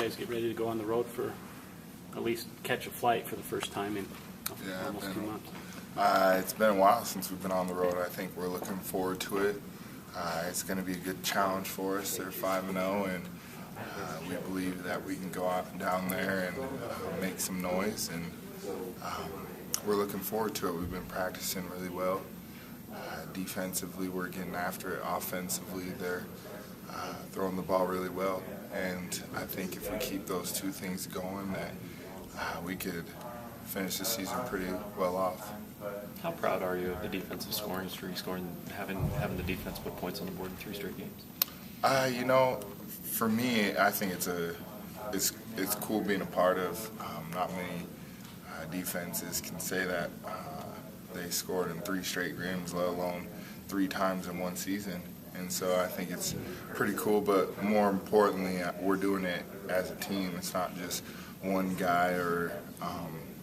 guys get ready to go on the road for at least catch a flight for the first time in almost 2 months? It's been a while since we've been on the road. I think we're looking forward to it. It's going to be a good challenge for us. They're 5-0, and we believe that we can go out down there and make some noise, and we're looking forward to it. We've been practicing really well. Defensively, we're getting after it. Offensively, they're throwing the ball really well, and I think if we keep those two things going, that we could finish the season pretty well off. How proud are you of the defensive scoring streak, having the defense put points on the board in 3 straight games? You know, for me, I think it's cool being a part of. Not many defenses can say that they scored in 3 straight games, let alone 3 times in one season. And so I think it's pretty cool, but more importantly, we're doing it as a team. It's not just one guy or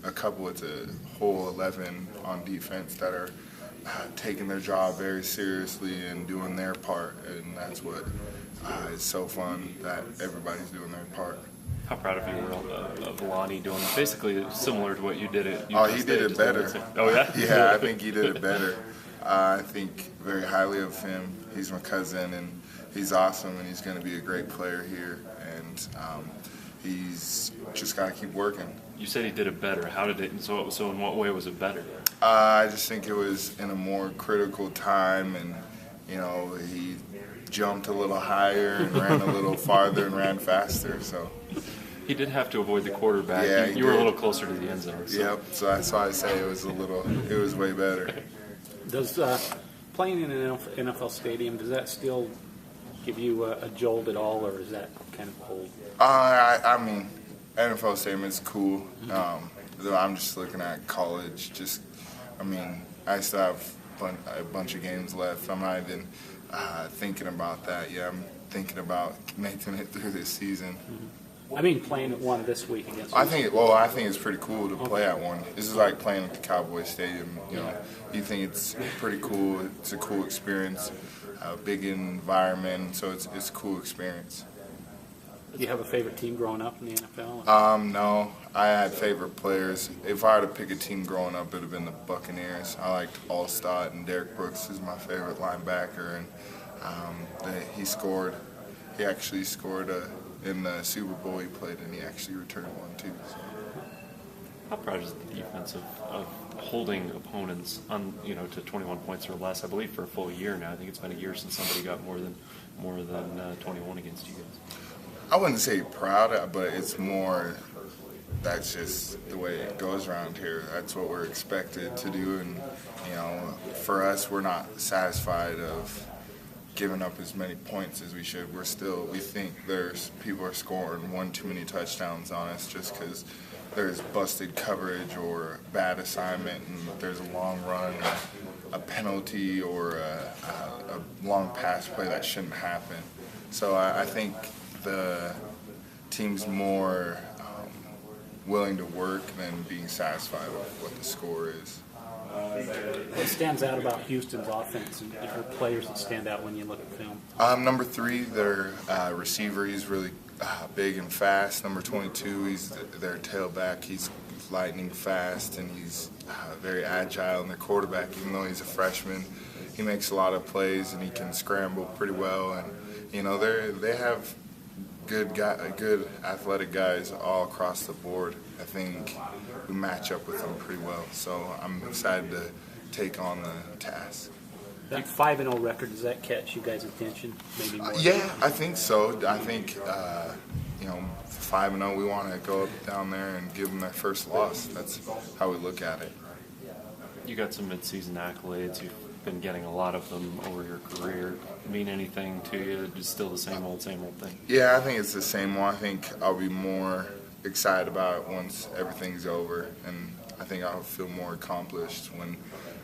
a couple. It's a whole 11 on defense that are taking their job very seriously and doing their part, and that's what is so fun, that everybody's doing their part. How proud of you were of Lonnie doing basically similar to what you did at Oh, he did it better. Oh, yeah? Yeah, I think he did it better. I think very highly of him. He's my cousin, and he's awesome, and he's going to be a great player here, and he's just got to keep working. You said he did it better. How did it? So in what way was it better? I just think it was in a more critical time, and he jumped a little higher and ran a little farther and ran faster. So he did have to avoid the quarterback. Yeah, you were a little closer to the end zone. So. Yep. So that's why I say it was way better. Does playing in an NFL stadium, does that still give you a jolt at all, or is that kind of old? I mean, NFL stadium is cool. I'm just looking at college. I still have a bunch of games left. I'm not even thinking about that yet. I'm thinking about making it through this season. I mean, playing at one this week against. I think it's pretty cool to play at one. This is like playing at the Cowboys Stadium. You think it's pretty cool. It's a cool experience, a big environment, so it's a cool experience. Do you have a favorite team growing up in the NFL? No, I had favorite players. If I had to pick a team growing up, it would have been the Buccaneers. I liked Allstott, and Derrick Brooks is my favorite linebacker, and he actually scored in the Super Bowl he played, and he actually returned one too. So. How proud is the defense of holding opponents on to 21 points or less? I believe for a full year now. I think it's been a year since somebody got more than 21 against you guys. I wouldn't say proud, but it's more that's just the way it goes around here. That's what we're expected to do, and for us, we're not satisfied of giving up as many points as we should. We think people are scoring one too many touchdowns on us just because there's busted coverage or bad assignment, and there's a long run, a penalty, or a long pass play that shouldn't happen. So I think the team's more willing to work than being satisfied with what the score is. What stands out about Houston's offense, and different players that stand out when you look at film? Number 3, their receiver, he's really big and fast. Number 22, he's their tailback. He's lightning fast, and he's very agile. And their quarterback, even though he's a freshman, he makes a lot of plays, and he can scramble pretty well. And they have good athletic guys all across the board. I think we match up with them pretty well, so I'm excited to take on the task. That 5-0 record, does that catch you guys' attention? Maybe more? Yeah, I think so. I think 5-0, we want to go down there and give them their first loss. That's how we look at it. You got some mid-season accolades. You've been getting a lot of them over your career. Mean anything to you? Just still the same old thing? Yeah, I think it's the same one. I think I'll be more excited about it once everything's over, and I think I'll feel more accomplished when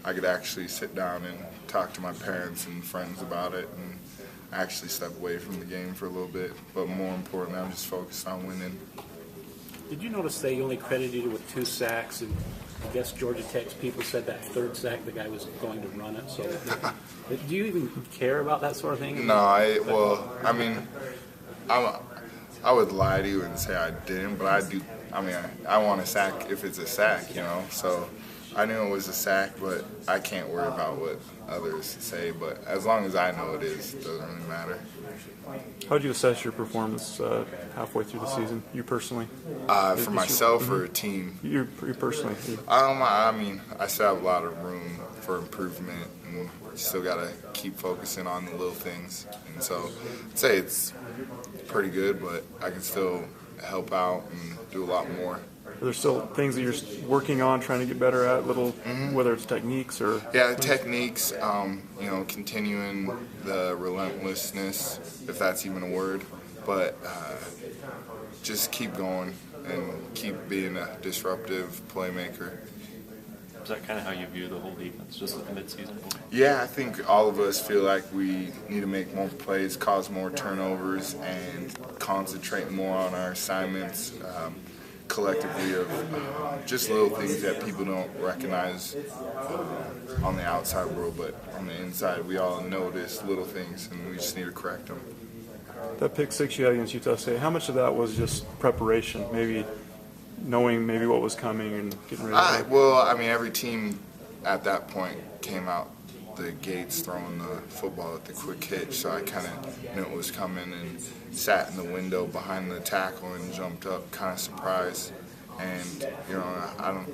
I could actually sit down and talk to my parents and friends about it and actually step away from the game for a little bit. But more importantly, I'm just focused on winning. Did you notice they only credited you with 2 sacks, and I guess Georgia Tech's people said that 3rd sack the guy was going to run it? So do you even care about that sort of thing? No, I would lie to you and say I didn't, but I do. I mean, I want a sack if it's a sack, you know. So I knew it was a sack, but I can't worry about what others say. But as long as I know it is, it doesn't really matter. How would you assess your performance halfway through the season, you personally? For myself or a team? You personally. I mean, I still have a lot of room for improvement, and still got to keep focusing on the little things. And so I'd say it's pretty good, but I can still help out and do a lot more. Are there still things that you're working on, trying to get better at, whether it's techniques or? Yeah, techniques, you know, continuing the relentlessness, if that's even a word, but just keep going and keep being a disruptive playmaker. Is that kind of how you view the whole defense, just like the midseason? Yeah, I think all of us feel like we need to make more plays, cause more turnovers, and concentrate more on our assignments collectively of just little things that people don't recognize on the outside world, but on the inside we all notice little things and we just need to correct them. That pick six you had against Utah State, how much of that was just preparation, maybe knowing maybe what was coming and getting ready? Well, I mean, every team at that point came out the gates throwing the football at the quick hitch, so I kind of knew it was coming and sat in the window behind the tackle and jumped up, kind of surprised. And you know,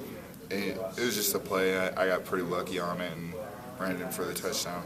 it was just a play. I got pretty lucky on it and ran in for the touchdown.